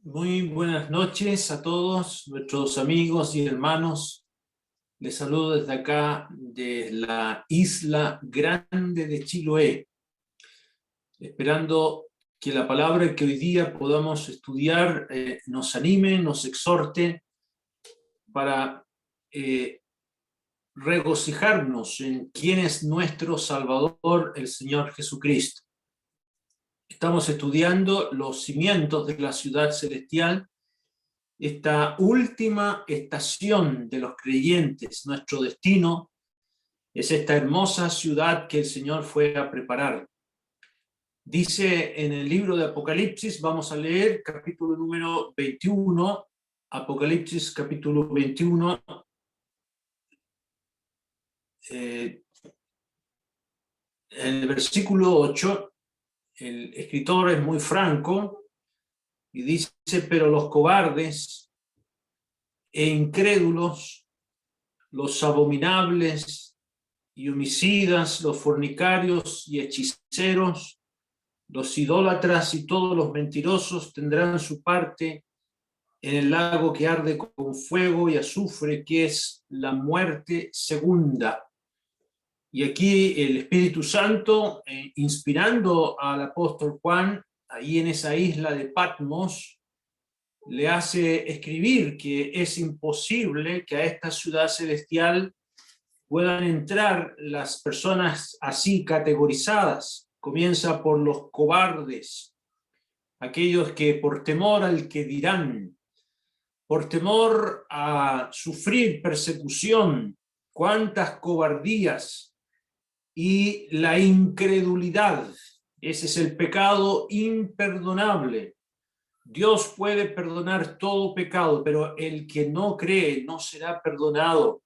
Muy buenas noches a todos nuestros amigos y hermanos. Les saludo desde acá, de la isla grande de Chiloé, esperando que la palabra que hoy día podamos estudiar nos anime, nos exhorte para regocijarnos en quién es nuestro Salvador, el Señor Jesucristo. Estamos estudiando los cimientos de la ciudad celestial, esta última estación de los creyentes. Nuestro destino es esta hermosa ciudad que el Señor fue a preparar. Dice en el libro de Apocalipsis, vamos a leer capítulo número 21, Apocalipsis capítulo 21, en el versículo 8, el escritor es muy franco y dice: pero los cobardes e incrédulos, los abominables y homicidas, los fornicarios y hechiceros, los idólatras y todos los mentirosos tendrán su parte en el lago que arde con fuego y azufre, que es la muerte segunda. Y aquí el Espíritu Santo, inspirando al apóstol Juan, ahí en esa isla de Patmos, le hace escribir que es imposible que a esta ciudad celestial puedan entrar las personas así categorizadas. Comienza por los cobardes, aquellos que por temor al que dirán, por temor a sufrir persecución, cuántas cobardías, y la incredulidad. Ese es el pecado imperdonable. Dios puede perdonar todo pecado, pero el que no cree no será perdonado.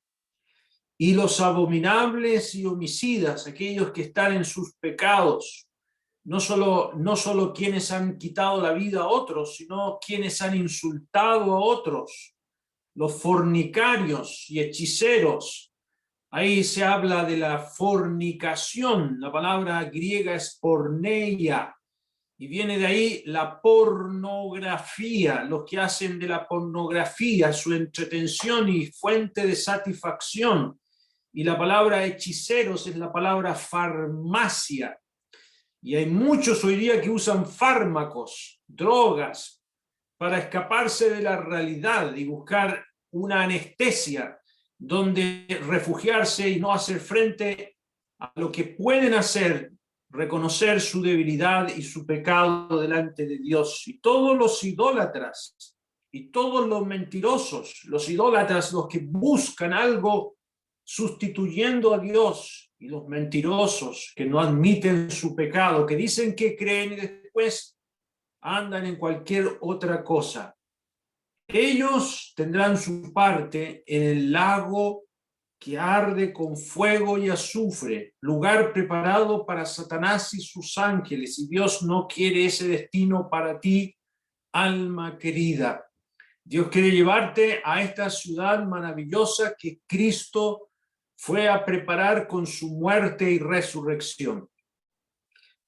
Y los abominables y homicidas, aquellos que están en sus pecados, no solo quienes han quitado la vida a otros, sino quienes han insultado a otros, los fornicarios y hechiceros. Ahí se habla de la fornicación, la palabra griega es porneia, y viene de ahí la pornografía, los que hacen de la pornografía su entretención y fuente de satisfacción. Y la palabra hechiceros es la palabra farmacia. Y hay muchos hoy día que usan fármacos, drogas, para escaparse de la realidad y buscar una anestesia donde refugiarse y no hacer frente a lo que pueden hacer, reconocer su debilidad y su pecado delante de Dios. Y todos los idólatras y todos los mentirosos, los idólatras, los que buscan algo sustituyendo a Dios, y los mentirosos que no admiten su pecado, que dicen que creen y después andan en cualquier otra cosa. Ellos tendrán su parte en el lago que arde con fuego y azufre, lugar preparado para Satanás y sus ángeles, y Dios no quiere ese destino para ti, alma querida. Dios quiere llevarte a esta ciudad maravillosa que Cristo fue a preparar con su muerte y resurrección.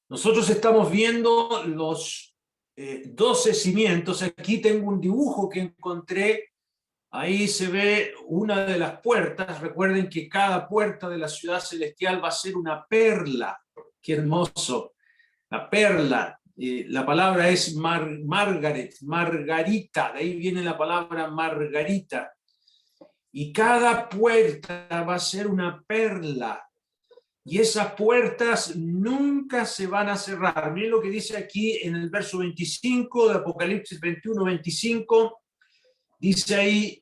Nosotros estamos viendo los 12 cimientos. Aquí tengo un dibujo que encontré. Ahí se ve una de las puertas. Recuerden que cada puerta de la ciudad celestial va a ser una perla. Qué hermoso. La perla. La palabra es margarita. De ahí viene la palabra margarita. Y cada puerta va a ser una perla. Y esas puertas nunca se van a cerrar. Miren lo que dice aquí en el verso 25 de Apocalipsis 21, 25. Dice ahí: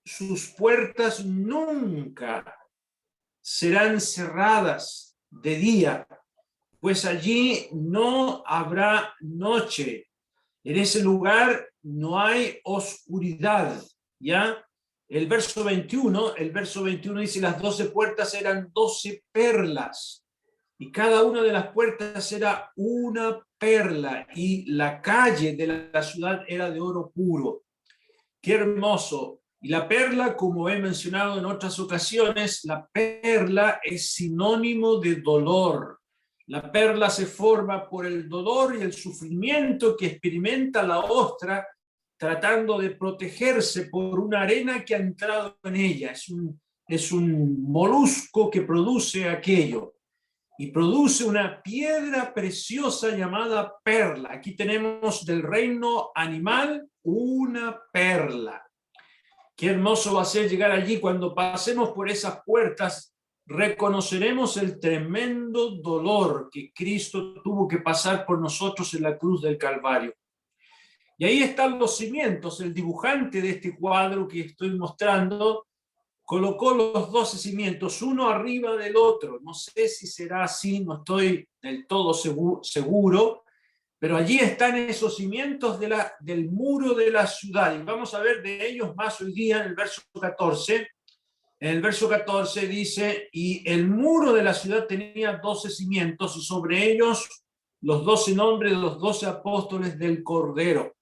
sus puertas nunca serán cerradas de día, pues allí no habrá noche. En ese lugar no hay oscuridad, ¿ya? El verso 21 dice: las 12 puertas eran 12 perlas, y cada una de las puertas era una perla, y la calle de la ciudad era de oro puro. ¡Qué hermoso! Y la perla, como he mencionado en otras ocasiones, la perla es sinónimo de dolor. La perla se forma por el dolor y el sufrimiento que experimenta la ostra tratando de protegerse por una arena que ha entrado en ella. Es un molusco que produce aquello. Y produce una piedra preciosa llamada perla. Aquí tenemos del reino animal una perla. Qué hermoso va a ser llegar allí. Cuando pasemos por esas puertas, reconoceremos el tremendo dolor que Cristo tuvo que pasar por nosotros en la cruz del Calvario. Y ahí están los cimientos. El dibujante de este cuadro que estoy mostrando colocó los 12 cimientos, uno arriba del otro. No sé si será así, no estoy del todo seguro, pero allí están esos cimientos del muro de la ciudad. Y vamos a ver de ellos más hoy día en el verso 14. En el verso 14 dice, y el muro de la ciudad tenía 12 cimientos, y sobre ellos los 12 nombres de los 12 apóstoles del Cordero.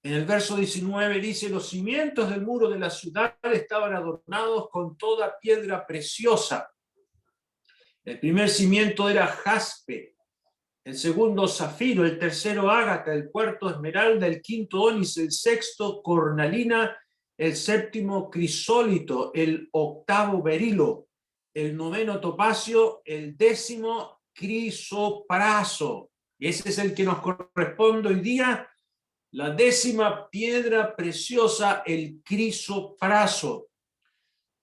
En el verso 19 dice, los cimientos del muro de la ciudad estaban adornados con toda piedra preciosa. El primer cimiento era jaspe, el segundo zafiro, el tercero ágata, el cuarto esmeralda, el quinto ónice, el sexto cornalina, el séptimo crisólito, el octavo berilo, el noveno topacio, el décimo crisopraso. Ese es el que nos corresponde hoy día. La 10ª piedra preciosa, el crisopraso,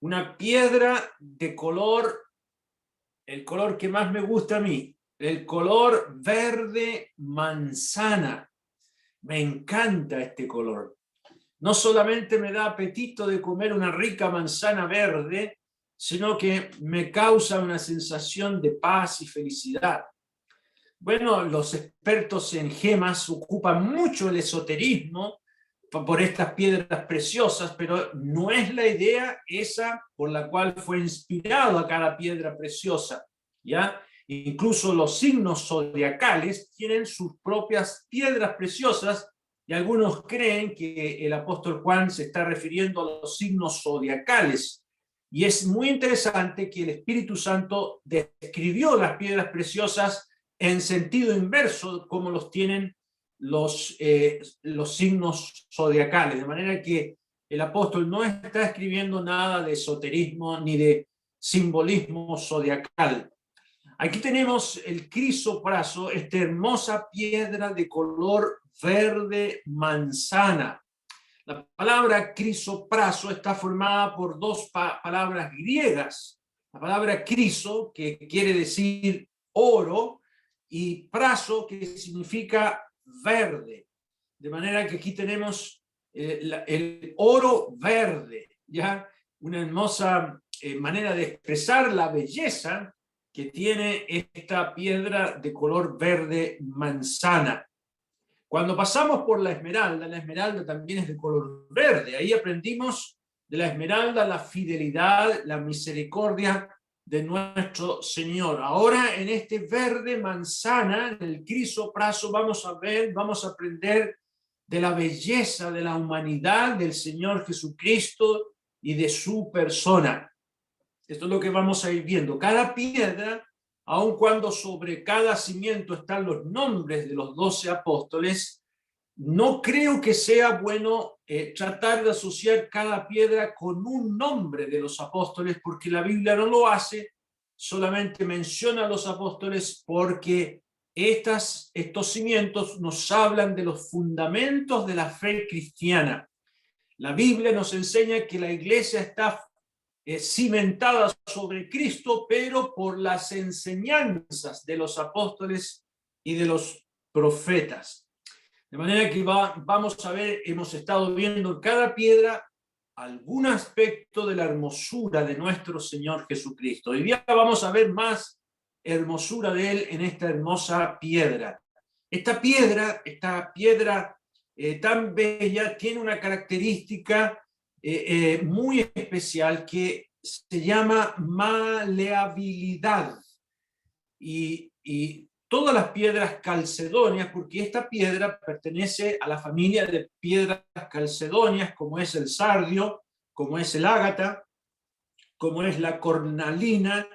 una piedra de color, el color que más me gusta a mí, el color verde manzana. Me encanta este color. No solamente me da apetito de comer una rica manzana verde, sino que me causa una sensación de paz y felicidad. Bueno, los expertos en gemas ocupan mucho el esoterismo por estas piedras preciosas, pero no es la idea esa por la cual fue inspirado a cada piedra preciosa, ¿ya? Incluso los signos zodiacales tienen sus propias piedras preciosas y algunos creen que el apóstol Juan se está refiriendo a los signos zodiacales. Y es muy interesante que el Espíritu Santo describió las piedras preciosas en sentido inverso, como los tienen los signos zodiacales, de manera que el apóstol no está escribiendo nada de esoterismo ni de simbolismo zodiacal. Aquí tenemos el crisopraso, esta hermosa piedra de color verde manzana. La palabra crisopraso está formada por dos palabras griegas. La palabra criso, que quiere decir oro, y praso, que significa verde. De manera que aquí tenemos el oro verde, ¿ya? Una hermosa manera de expresar la belleza que tiene esta piedra de color verde manzana. Cuando pasamos por la esmeralda también es de color verde. Ahí aprendimos de la esmeralda la fidelidad, la misericordia de nuestro Señor. Ahora en este verde manzana, en el crisopraso, vamos a aprender de la belleza de la humanidad del Señor Jesucristo y de su persona. Esto es lo que vamos a ir viendo. Cada piedra, aun cuando sobre cada cimiento están los nombres de los 12 apóstoles, no creo que sea bueno tratar de asociar cada piedra con un nombre de los apóstoles, porque la Biblia no lo hace, solamente menciona a los apóstoles porque estos cimientos nos hablan de los fundamentos de la fe cristiana. La Biblia nos enseña que la iglesia está cimentada sobre Cristo, pero por las enseñanzas de los apóstoles y de los profetas. De manera que vamos a ver, hemos estado viendo en cada piedra algún aspecto de la hermosura de nuestro Señor Jesucristo. Hoy día vamos a ver más hermosura de Él en esta hermosa piedra. Esta piedra tan bella tiene una característica muy especial que se llama maleabilidad. Y todas las piedras calcedonias, porque esta piedra pertenece a la familia de piedras calcedonias, como es el sardio, como es el ágata, como es la cornalina,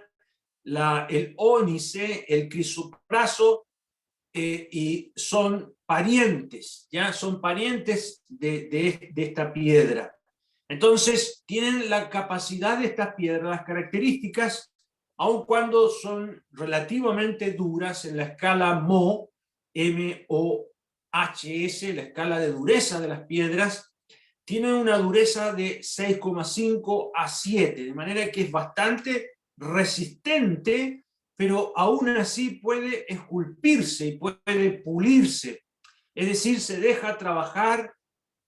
el ónice, el crisopraso, y son parientes, ¿ya? Son parientes de esta piedra. Entonces, tienen la capacidad de estas piedras, las características, aun cuando son relativamente duras en la escala Mohs, M-O-H-S, la escala de dureza de las piedras, tienen una dureza de 6,5 a 7, de manera que es bastante resistente, pero aún así puede esculpirse y puede pulirse. Es decir, se deja trabajar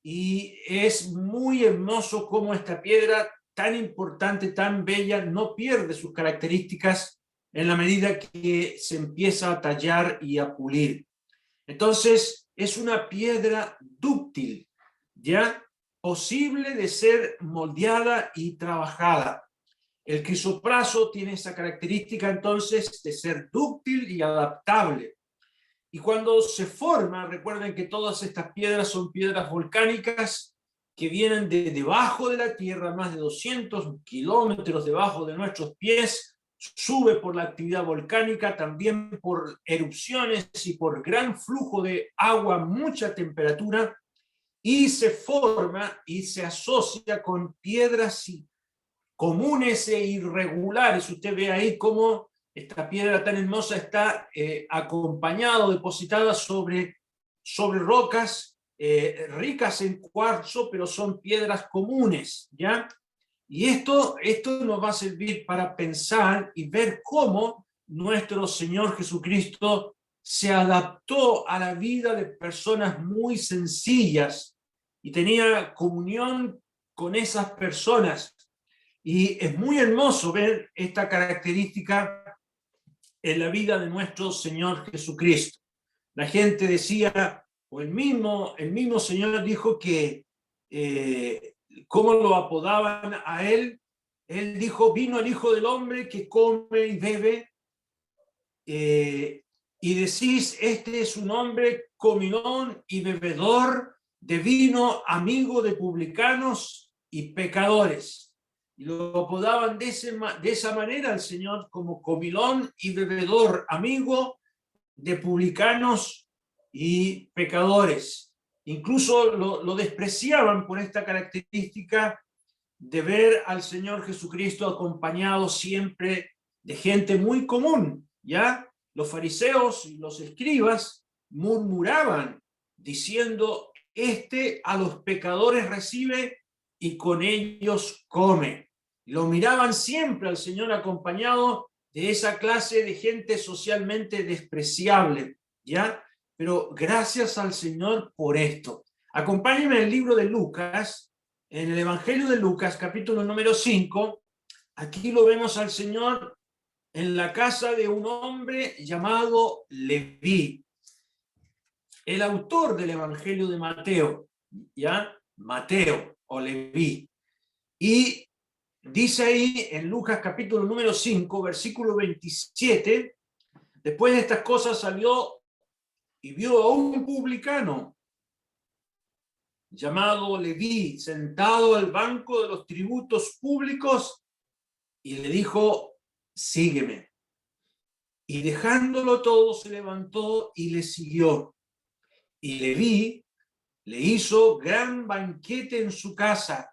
y es muy hermoso cómo esta piedra tan importante, tan bella, no pierde sus características en la medida que se empieza a tallar y a pulir. Entonces, es una piedra dúctil, ¿ya? Posible de ser moldeada y trabajada. El crisopraso tiene esa característica entonces de ser dúctil y adaptable. Y cuando se forma, recuerden que todas estas piedras son piedras volcánicas que vienen de debajo de la tierra, más de 200 kilómetros debajo de nuestros pies, sube por la actividad volcánica, también por erupciones y por gran flujo de agua, mucha temperatura, y se forma y se asocia con piedras comunes e irregulares. Usted ve ahí cómo esta piedra tan hermosa está acompañada, depositada sobre rocas ricas en cuarzo, pero son piedras comunes, ¿ya? Y esto nos va a servir para pensar y ver cómo nuestro Señor Jesucristo se adaptó a la vida de personas muy sencillas y tenía comunión con esas personas. Y es muy hermoso ver esta característica en la vida de nuestro Señor Jesucristo. La gente decía, o el mismo Señor dijo que, ¿cómo lo apodaban a él? Él dijo, vino el Hijo del Hombre que come y bebe, y decís, este es un hombre comilón y bebedor de vino, amigo de publicanos y pecadores. Y lo apodaban de esa manera al Señor, como comilón y bebedor, amigo de publicanos y pecadores. Incluso lo despreciaban por esta característica de ver al Señor Jesucristo acompañado siempre de gente muy común, ¿ya? Los fariseos y los escribas murmuraban diciendo, a los pecadores recibe y con ellos come. Lo miraban siempre al Señor acompañado de esa clase de gente socialmente despreciable, ¿ya? Pero gracias al Señor por esto. Acompáñenme en el libro de Lucas, en el Evangelio de Lucas, capítulo número 5, aquí lo vemos al Señor en la casa de un hombre llamado Leví. El autor del Evangelio de Mateo, ¿ya? Mateo o Leví. Y dice ahí en Lucas capítulo número 5, versículo 27, después de estas cosas salió y vio a un publicano llamado Leví, sentado al banco de los tributos públicos, y le dijo, sígueme. Y dejándolo todo, se levantó y le siguió. Y Leví le hizo gran banquete en su casa,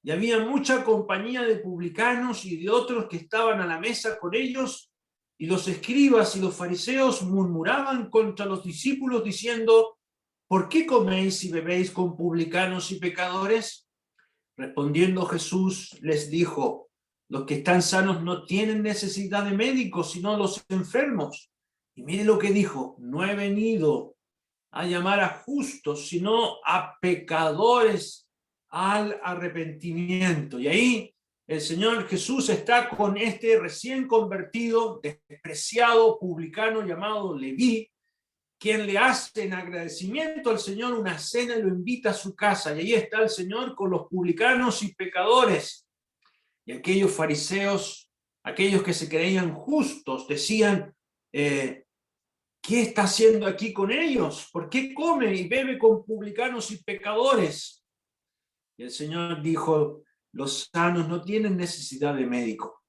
y había mucha compañía de publicanos y de otros que estaban a la mesa con ellos, y los escribas y los fariseos murmuraban contra los discípulos diciendo, ¿por qué coméis y bebéis con publicanos y pecadores? Respondiendo Jesús les dijo, los que están sanos no tienen necesidad de médicos, sino los enfermos. Y mire lo que dijo, no he venido a llamar a justos, sino a pecadores al arrepentimiento. Y ahí el Señor Jesús está con este recién convertido, despreciado publicano llamado Leví, quien le hace en agradecimiento al Señor una cena y lo invita a su casa. Y ahí está el Señor con los publicanos y pecadores. Y aquellos fariseos, aquellos que se creían justos, decían, ¿qué está haciendo aquí con ellos? ¿Por qué come y bebe con publicanos y pecadores? Y el Señor dijo, los sanos no tienen necesidad de médico,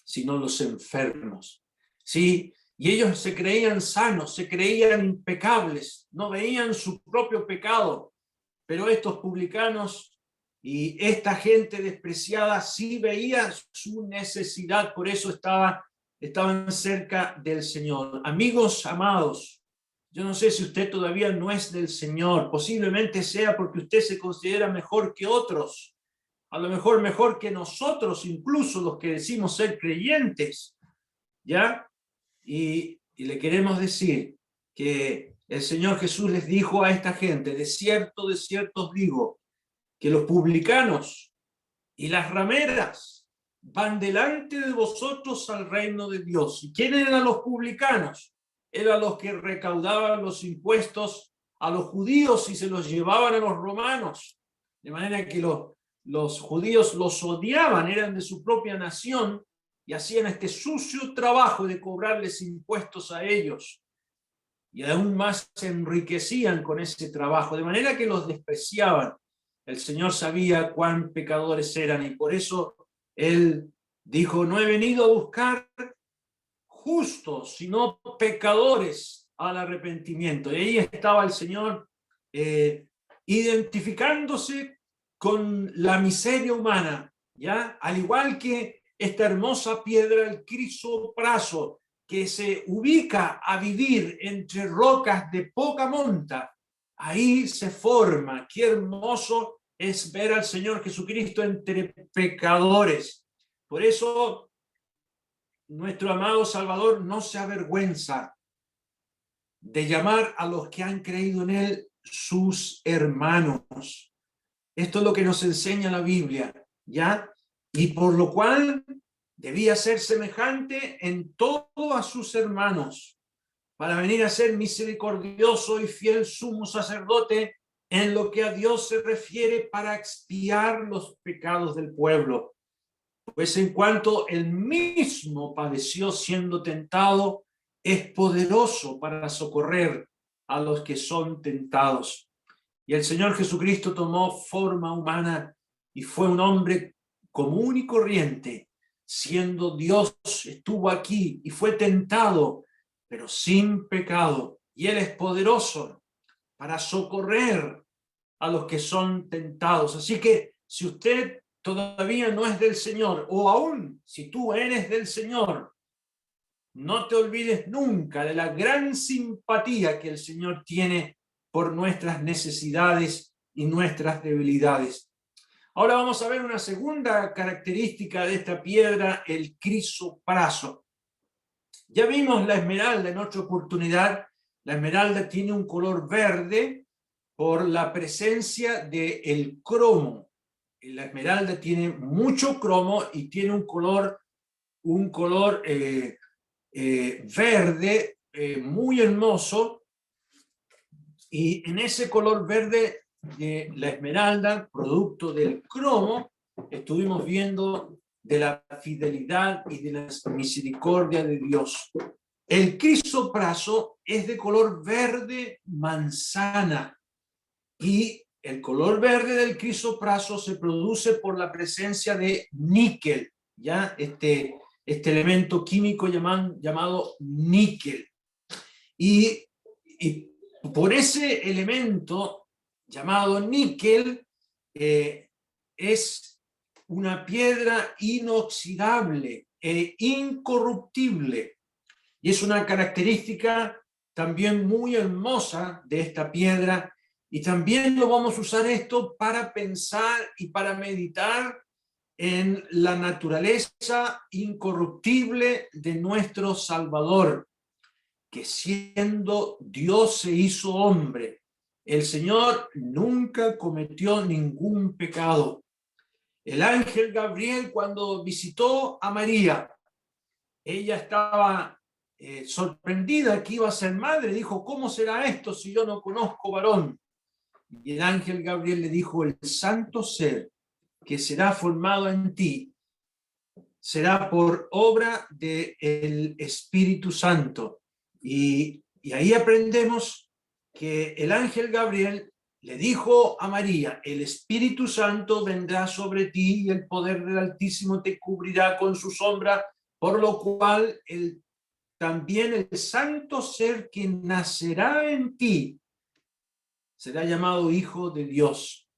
sino los enfermos. Sí, y ellos se creían sanos, se creían impecables, no veían su propio pecado, pero estos publicanos y esta gente despreciada sí veía su necesidad, por eso estaban cerca del Señor. Amigos amados, yo no sé si usted todavía no es del Señor, posiblemente sea porque usted se considera mejor que otros, a lo mejor que nosotros, incluso los que decimos ser creyentes, ¿ya? Y le queremos decir que el Señor Jesús les dijo a esta gente, de cierto os digo, que los publicanos y las rameras van delante de vosotros al reino de Dios. ¿Y quiénes eran los publicanos? Eran los que recaudaban los impuestos a los judíos y se los llevaban a los romanos. De manera que los judíos los odiaban, eran de su propia nación y hacían este sucio trabajo de cobrarles impuestos a ellos. Y aún más se enriquecían con ese trabajo, de manera que los despreciaban. El Señor sabía cuán pecadores eran y por eso Él dijo, no he venido a buscar justos, sino pecadores al arrepentimiento. Y ahí estaba el Señor identificándose con la miseria humana, ¿ya? Al igual que esta hermosa piedra, el crisopraso, que se ubica a vivir entre rocas de poca monta, ahí se forma. Qué hermoso es ver al Señor Jesucristo entre pecadores. Por eso nuestro amado Salvador no se avergüenza de llamar a los que han creído en Él sus hermanos. Esto es lo que nos enseña la Biblia, ¿ya? Y por lo cual debía ser semejante en todo a sus hermanos, para venir a ser misericordioso y fiel sumo sacerdote en lo que a Dios se refiere para expiar los pecados del pueblo. Pues en cuanto él mismo padeció siendo tentado, es poderoso para socorrer a los que son tentados. Y el Señor Jesucristo tomó forma humana y fue un hombre común y corriente. Siendo Dios, estuvo aquí y fue tentado, pero sin pecado. Y Él es poderoso para socorrer a los que son tentados. Así que si usted todavía no es del Señor, o aún si tú eres del Señor, no te olvides nunca de la gran simpatía que el Señor tiene por nuestras necesidades y nuestras debilidades. Ahora vamos a ver una segunda característica de esta piedra, el crisopraso. Ya vimos la esmeralda en otra oportunidad. La esmeralda tiene un color verde por la presencia del cromo. La esmeralda tiene mucho cromo y tiene un color verde muy hermoso, y en ese color verde de la esmeralda, producto del cromo, estuvimos viendo de la fidelidad y de la misericordia de Dios. El crisopraso es de color verde manzana, y el color verde del crisopraso se produce por la presencia de níquel, ¿ya? Este elemento químico llamado níquel. Y por ese elemento llamado níquel es una piedra inoxidable e incorruptible. Y es una característica también muy hermosa de esta piedra. Y también lo vamos a usar esto para pensar y para meditar en la naturaleza incorruptible de nuestro Salvador, que siendo Dios se hizo hombre. El Señor nunca cometió ningún pecado. El ángel Gabriel, cuando visitó a María, ella estaba sorprendida que iba a ser madre. Dijo, ¿cómo será esto si yo no conozco varón? Y el ángel Gabriel le dijo, el santo ser que será formado en ti será por obra del Espíritu Santo. Y ahí aprendemos que el ángel Gabriel le dijo a María, el Espíritu Santo vendrá sobre ti y el poder del Altísimo te cubrirá con su sombra, por lo cual el también el santo ser que nacerá en ti será llamado Hijo de Dios.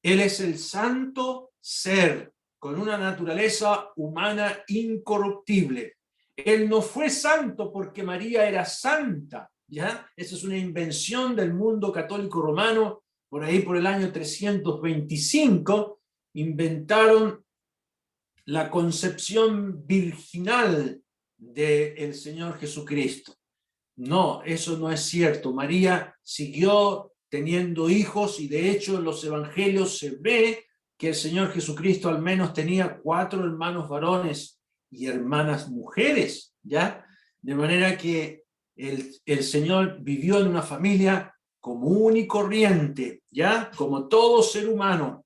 Él es el santo ser con una naturaleza humana incorruptible. Él no fue santo porque María era santa, ¿ya? Esa es una invención del mundo católico romano. Por ahí, por el año 325, inventaron la concepción virginal del Señor Jesucristo. No, eso no es cierto. María siguió teniendo hijos y de hecho en los evangelios se ve que el Señor Jesucristo al menos tenía 4 hermanos varones y hermanas mujeres, ¿ya? De manera que el Señor vivió en una familia común y corriente, ¿ya? Como todo ser humano.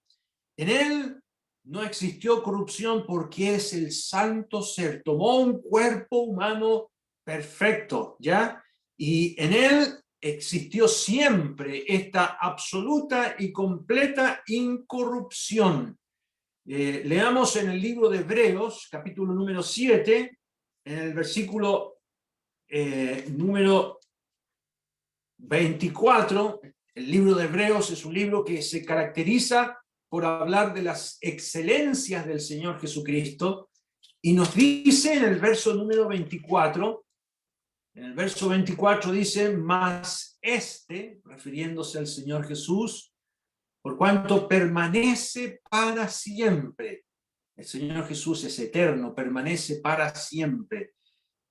En él no existió corrupción porque es el santo ser. Tomó un cuerpo humano perfecto, ¿ya? Y en él existió siempre esta absoluta y completa incorrupción. Leamos en el libro de Hebreos, capítulo número 7, en el versículo número 24. El libro de Hebreos es un libro que se caracteriza por hablar de las excelencias del Señor Jesucristo, y nos dice en el verso número 24, en el verso 24 dice, mas refiriéndose al Señor Jesús, por cuanto permanece para siempre. El Señor Jesús es eterno, permanece para siempre.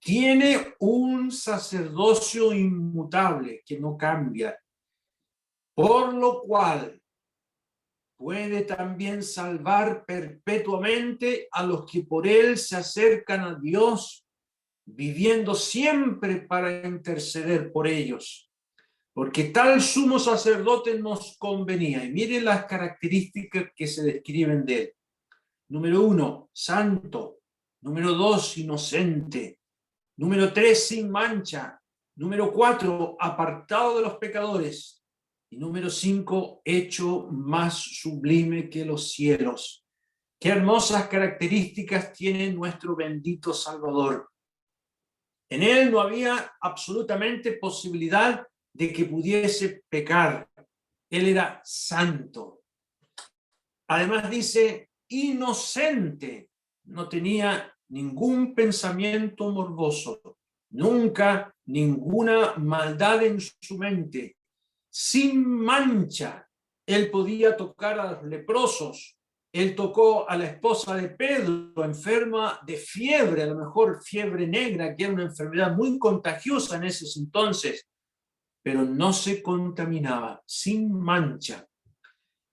Tiene un sacerdocio inmutable que no cambia, por lo cual puede también salvar perpetuamente a los que por él se acercan a Dios, viviendo siempre para interceder por ellos. Porque tal sumo sacerdote nos convenía. Y miren las características que se describen de él. Número 1, santo. Número 2, inocente. Número 3, sin mancha. Número 4, apartado de los pecadores. Y número 5, hecho más sublime que los cielos. Qué hermosas características tiene nuestro bendito Salvador. En él no había absolutamente posibilidad de que pudiese pecar. Él era santo. Además dice, inocente. No tenía ningún pensamiento morboso, nunca ninguna maldad en su mente. Sin mancha, él podía tocar a los leprosos. Él tocó a la esposa de Pedro, enferma de fiebre, a lo mejor fiebre negra, que era una enfermedad muy contagiosa en esos entonces, pero no se contaminaba, sin mancha.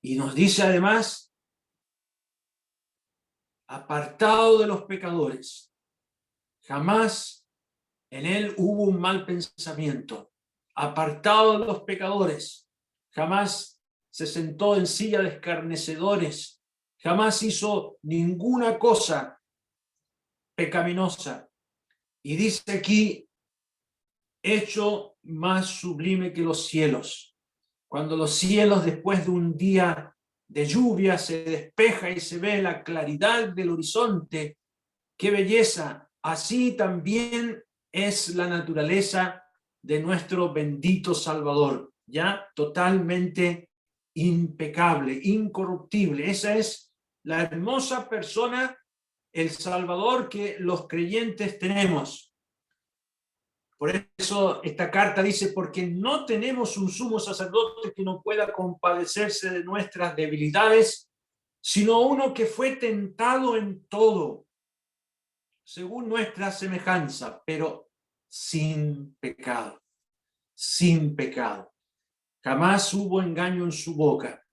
Y nos dice además, apartado de los pecadores. Jamás en él hubo un mal pensamiento. Apartado de los pecadores. Jamás se sentó en silla de escarnecedores. Jamás hizo ninguna cosa pecaminosa. Y dice aquí, hecho más sublime que los cielos. Cuando los cielos, después de un día de lluvia, se despeja y se ve la claridad del horizonte, qué belleza. Así también es la naturaleza de nuestro bendito Salvador, ya totalmente impecable, incorruptible. Esa es la hermosa persona, el Salvador que los creyentes tenemos. Por eso esta carta dice, porque no tenemos un sumo sacerdote que no pueda compadecerse de nuestras debilidades, sino uno que fue tentado en todo, según nuestra semejanza, pero sin pecado, sin pecado. Jamás hubo engaño en su boca,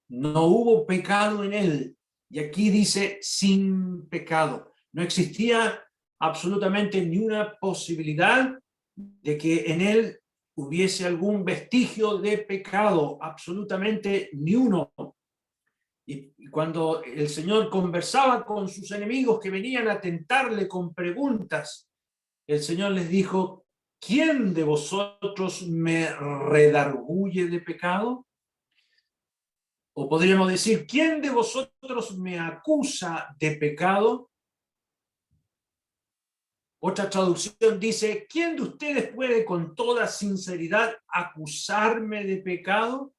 no hubo pecado en él. Y aquí dice sin pecado. No existía absolutamente ni una posibilidad de que en él hubiese algún vestigio de pecado, absolutamente ni uno. Y cuando el Señor conversaba con sus enemigos que venían a tentarle con preguntas, el Señor les dijo, ¿quién de vosotros me redarguye de pecado? O podríamos decir, ¿quién de vosotros me acusa de pecado? Otra traducción dice, ¿quién de ustedes puede con toda sinceridad acusarme de pecado?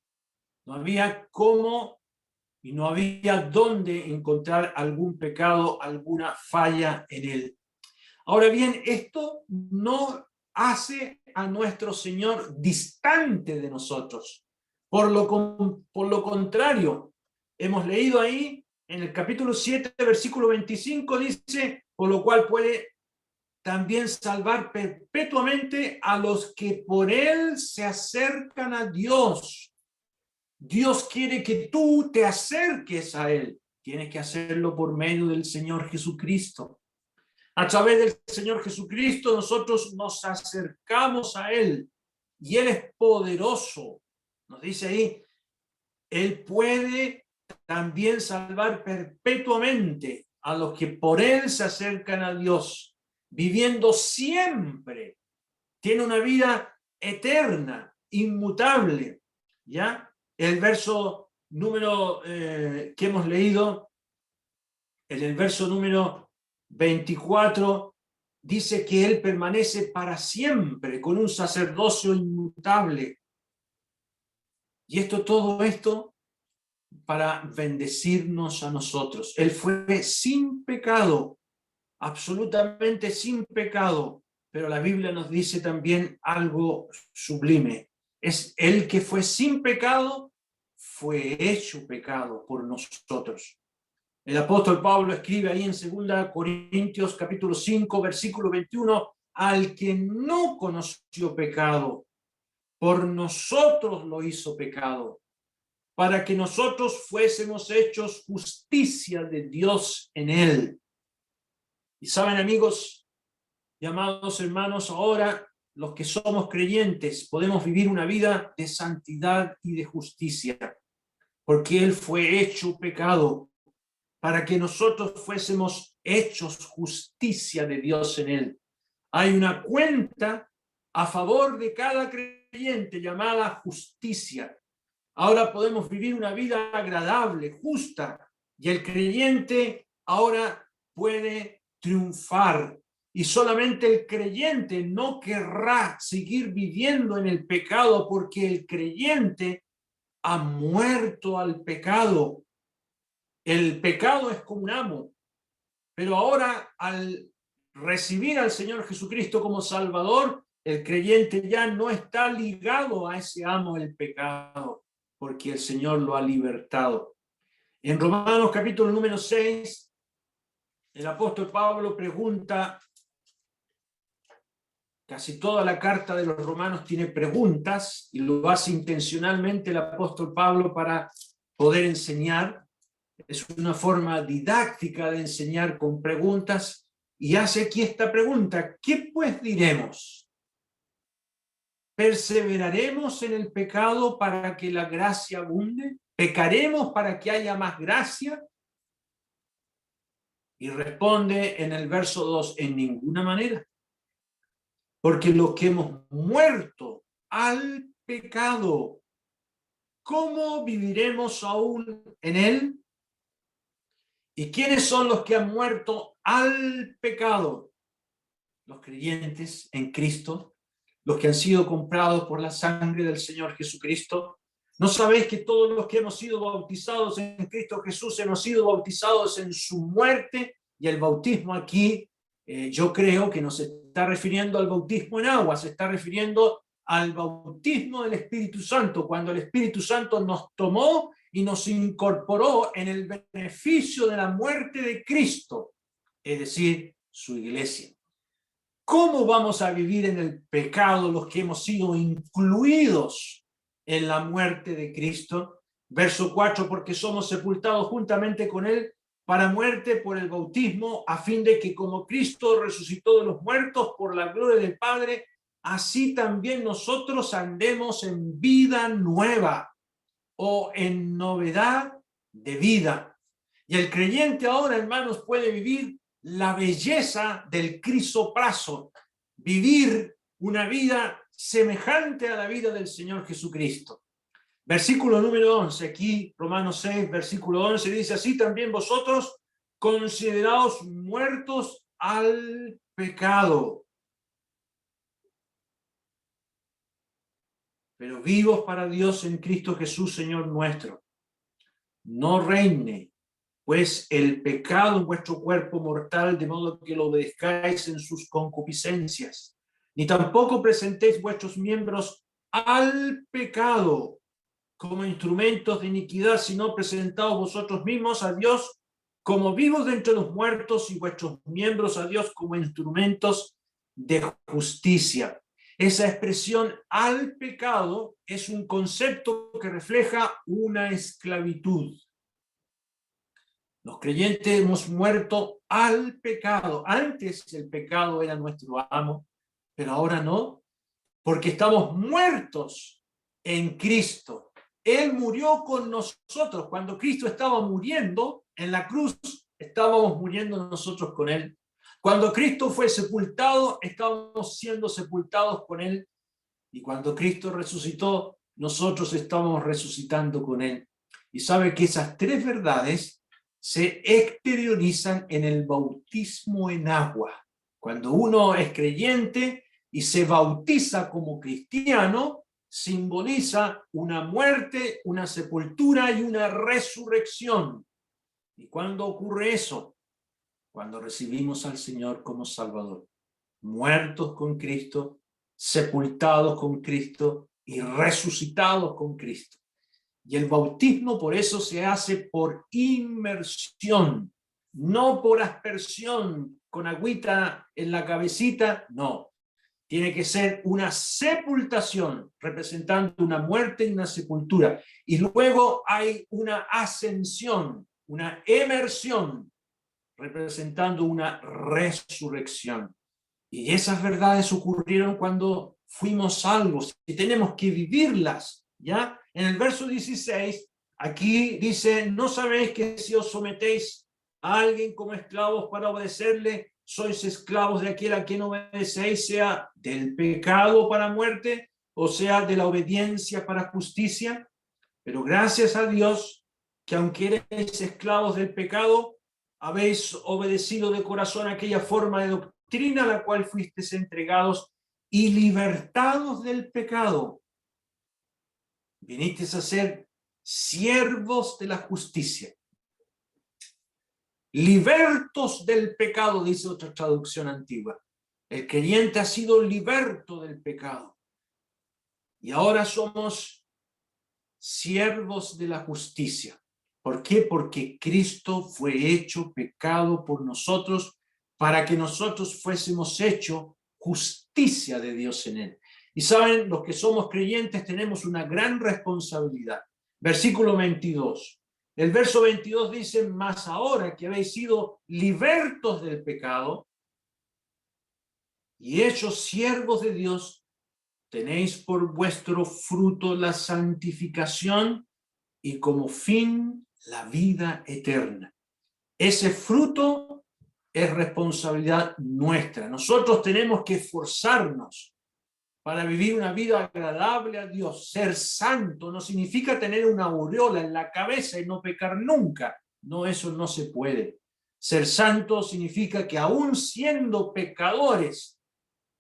No había cómo y no había dónde encontrar algún pecado, alguna falla en él. Ahora bien, esto no hace a nuestro Señor distante de nosotros. Por lo contrario, hemos leído ahí en el capítulo 7, versículo 25, dice, por lo cual puede también salvar perpetuamente a los que por él se acercan a Dios. Dios quiere que tú te acerques a él. Tienes que hacerlo por medio del Señor Jesucristo. A través del Señor Jesucristo nosotros nos acercamos a él y él es poderoso. Nos dice ahí, él puede también salvar perpetuamente a los que por él se acercan a Dios, viviendo siempre. Tiene una vida eterna, inmutable. ¿Ya? El verso número que hemos leído, en el verso número 24, dice que él permanece para siempre con un sacerdocio inmutable. Y todo esto para bendecirnos a nosotros. Él fue sin pecado, absolutamente sin pecado, pero la Biblia nos dice también algo sublime. Es el que fue sin pecado, fue hecho pecado por nosotros. El apóstol Pablo escribe ahí en 2 Corintios capítulo 5, versículo 21, al que no conoció pecado, por nosotros lo hizo pecado, para que nosotros fuésemos hechos justicia de Dios en él. Y saben, amigos y amados hermanos, ahora los que somos creyentes podemos vivir una vida de santidad y de justicia, porque él fue hecho pecado, para que nosotros fuésemos hechos justicia de Dios en él. Hay una cuenta a favor de cada creyente llamada justicia. Ahora podemos vivir una vida agradable, justa, y el creyente ahora puede triunfar. Y solamente el creyente no querrá seguir viviendo en el pecado, porque el creyente ha muerto al pecado. El pecado es como un amo, pero ahora al recibir al Señor Jesucristo como Salvador, el creyente ya no está ligado a ese amo del pecado, porque el Señor lo ha libertado. En Romanos capítulo número 6, el apóstol Pablo pregunta, casi toda la carta de los romanos tiene preguntas, y lo hace intencionalmente el apóstol Pablo para poder enseñar. Es una forma didáctica de enseñar con preguntas, y hace aquí esta pregunta: ¿qué pues diremos? ¿Perseveraremos en el pecado para que la gracia abunde? ¿Pecaremos para que haya más gracia? Y responde en el verso 2, en ninguna manera. Porque los que hemos muerto al pecado, ¿cómo viviremos aún en él? ¿Y quiénes son los que han muerto al pecado? Los creyentes en Cristo, los que han sido comprados por la sangre del Señor Jesucristo. ¿No sabéis que todos los que hemos sido bautizados en Cristo Jesús hemos sido bautizados en su muerte? Y el bautismo aquí, yo creo que no se está refiriendo al bautismo en agua, se está refiriendo al bautismo del Espíritu Santo, cuando el Espíritu Santo nos tomó y nos incorporó en el beneficio de la muerte de Cristo, es decir, su iglesia. ¿Cómo vamos a vivir en el pecado los que hemos sido incluidos en la muerte de Cristo? Verso 4, porque somos sepultados juntamente con él para muerte por el bautismo, a fin de que como Cristo resucitó de los muertos por la gloria del Padre, así también nosotros andemos en vida nueva o en novedad de vida. Y el creyente ahora, hermanos, puede vivir la belleza del crisopraso, vivir una vida semejante a la vida del Señor Jesucristo. Versículo número 11, aquí Romanos 6, versículo 11, dice: así también vosotros consideraos muertos al pecado, pero vivos para Dios en Cristo Jesús, Señor nuestro. No reine, pues, el pecado en vuestro cuerpo mortal, de modo que lo obedezcáis en sus concupiscencias, ni tampoco presentéis vuestros miembros al pecado como instrumentos de iniquidad, sino presentaos vosotros mismos a Dios como vivos de entre los muertos y vuestros miembros a Dios como instrumentos de justicia. Esa expresión al pecado es un concepto que refleja una esclavitud. Los creyentes hemos muerto al pecado. Antes el pecado era nuestro amo, pero ahora no, porque estamos muertos en Cristo. Él murió con nosotros. Cuando Cristo estaba muriendo en la cruz, estábamos muriendo nosotros con Él. Cuando Cristo fue sepultado, estábamos siendo sepultados con Él. Y cuando Cristo resucitó, nosotros estamos resucitando con Él. Y sabe que esas tres verdades se exteriorizan en el bautismo en agua. Cuando uno es creyente y se bautiza como cristiano, simboliza una muerte, una sepultura y una resurrección. ¿Y cuándo ocurre eso? Cuando recibimos al Señor como Salvador. Muertos con Cristo, sepultados con Cristo y resucitados con Cristo. Y el bautismo por eso se hace por inmersión, no por aspersión con agüita en la cabecita, no. Tiene que ser una sepultación, representando una muerte y una sepultura. Y luego hay una ascensión, una emersión, representando una resurrección. Y esas verdades ocurrieron cuando fuimos salvos y tenemos que vivirlas, ¿ya? En el verso 16, aquí dice, ¿no sabéis que si os sometéis a alguien como esclavos para obedecerle, sois esclavos de aquel a quien obedecéis, sea del pecado para muerte o sea de la obediencia para justicia? Pero gracias a Dios que aunque erais esclavos del pecado, habéis obedecido de corazón aquella forma de doctrina a la cual fuisteis entregados y libertados del pecado. Vinisteis a ser siervos de la justicia. Libertos del pecado, dice otra traducción antigua. El creyente ha sido liberto del pecado. Y ahora somos siervos de la justicia. ¿Por qué? Porque Cristo fue hecho pecado por nosotros para que nosotros fuésemos hechos justicia de Dios en él. Y saben, los que somos creyentes tenemos una gran responsabilidad. Versículo 22. El verso 22 dice, mas ahora que habéis sido libertos del pecado y hechos siervos de Dios, tenéis por vuestro fruto la santificación y como fin la vida eterna. Ese fruto es responsabilidad nuestra. Nosotros tenemos que esforzarnos para vivir una vida agradable a Dios. Ser santo no significa tener una aureola en la cabeza y no pecar nunca. No, eso no se puede. Ser santo significa que aún siendo pecadores,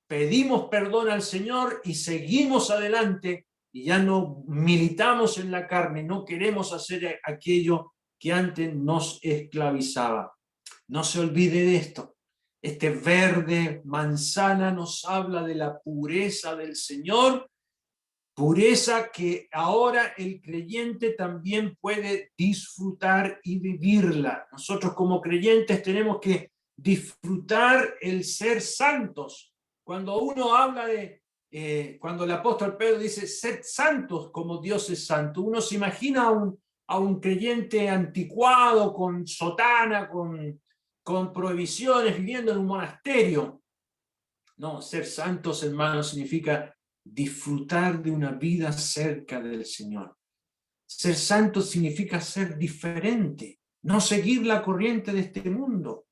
pedimos perdón al Señor y seguimos adelante y ya no militamos en la carne, no queremos hacer aquello que antes nos esclavizaba. No se olvide de esto. Este verde manzana nos habla de la pureza del Señor, pureza que ahora el creyente también puede disfrutar y vivirla. Nosotros como creyentes tenemos que disfrutar el ser santos. Cuando uno habla de, cuando el apóstol Pedro dice, sed santos como Dios es santo, uno se imagina a un creyente anticuado, con sotana, con prohibiciones, viviendo en un monasterio. No, ser santos, hermanos, significa disfrutar de una vida cerca del Señor. Ser santo significa ser diferente, no seguir la corriente de este mundo.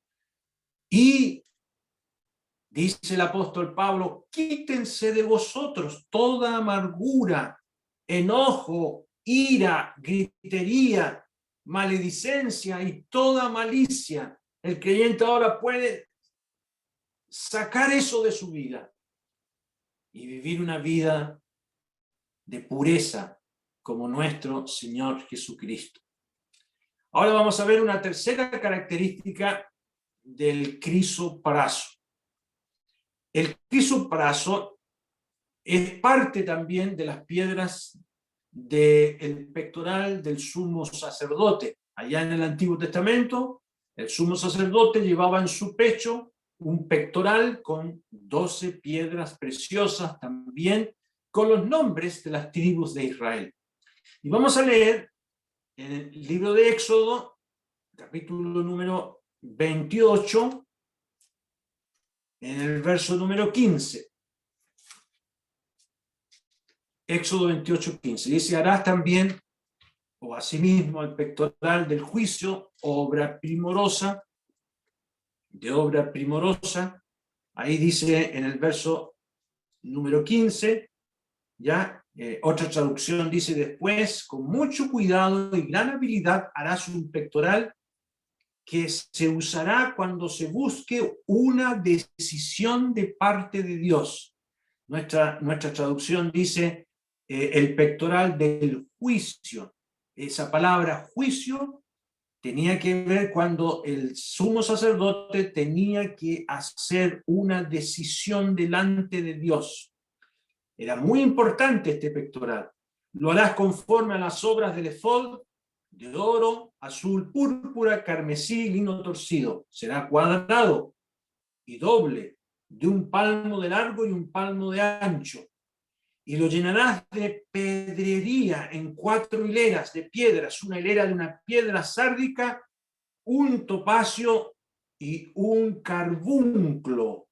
Y dice el apóstol Pablo, quítense de vosotros toda amargura, enojo, ira, gritería, maledicencia y toda malicia. El creyente ahora puede sacar eso de su vida y vivir una vida de pureza como nuestro Señor Jesucristo. Ahora vamos a ver una tercera característica del crisopraso. El crisopraso es parte también de las piedras del pectoral del sumo sacerdote. Allá en el Antiguo Testamento, el sumo sacerdote llevaba en su pecho un pectoral con 12 piedras preciosas, también con los nombres de las tribus de Israel. Y vamos a leer en el libro de Éxodo, capítulo número 28, en el verso número 15. Éxodo 28, 15. Dice, harás también, o asimismo, el pectoral del juicio, obra primorosa, de obra primorosa. Ahí dice en el verso número 15, ya, otra traducción dice, después, con mucho cuidado y gran habilidad, harás un pectoral que se usará cuando se busque una decisión de parte de Dios. Nuestra traducción dice el pectoral del juicio. Esa palabra juicio tenía que ver cuando el sumo sacerdote tenía que hacer una decisión delante de Dios. Era muy importante este pectoral. Lo harás conforme a las obras del efod, de oro, azul, púrpura, carmesí, lino torcido. Será cuadrado y doble, de 1 palmo de largo y 1 palmo de ancho. Y lo llenarás de pedrería en 4 hileras de piedras, una hilera de una piedra sárdica, un topacio y un carbunclo.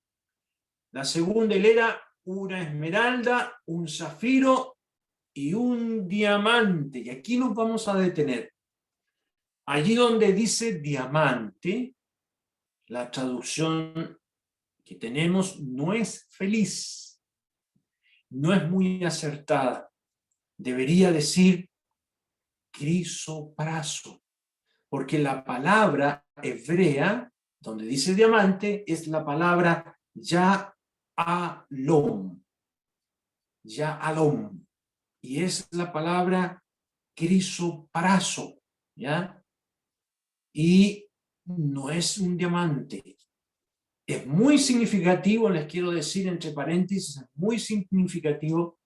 La segunda hilera, una esmeralda, un zafiro y un diamante. Y aquí nos vamos a detener. Allí donde dice diamante, la traducción que tenemos no es feliz, no es muy acertada. Debería decir crisopraso, porque la palabra hebrea, donde dice diamante, es la palabra ya'alom, ya'alom, y es la palabra crisopraso, ¿ya? Y no es un diamante. Es muy significativo, les quiero decir entre paréntesis, es muy significativo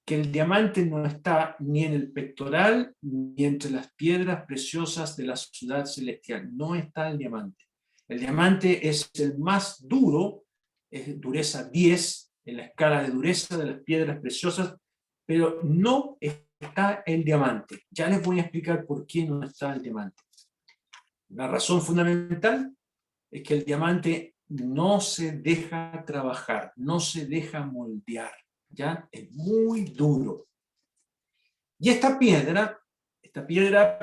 que el diamante no está ni en el pectoral ni entre las piedras preciosas de la ciudad celestial. No está el diamante. El diamante es el más duro, es dureza 10 en la escala de dureza de las piedras preciosas, pero no está el diamante. Ya les voy a explicar por qué no está el diamante. La razón fundamental es que el diamante no se deja trabajar, no se deja moldear, ¿ya? Es muy duro. Y esta piedra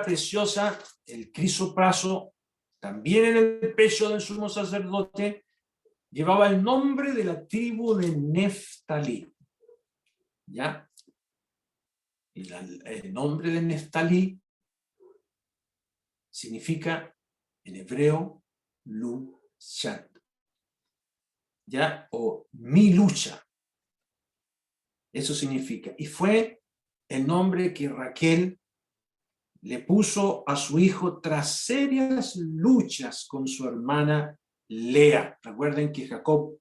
preciosa, el crisopraso, también en el pecho del sumo sacerdote, llevaba el nombre de la tribu de Neftalí, ¿ya? Y el nombre de Neftalí significa en hebreo luchar, ¿ya? O mi lucha. Eso significa. Y fue el nombre que Raquel le puso a su hijo tras serias luchas con su hermana Lea. Recuerden que Jacob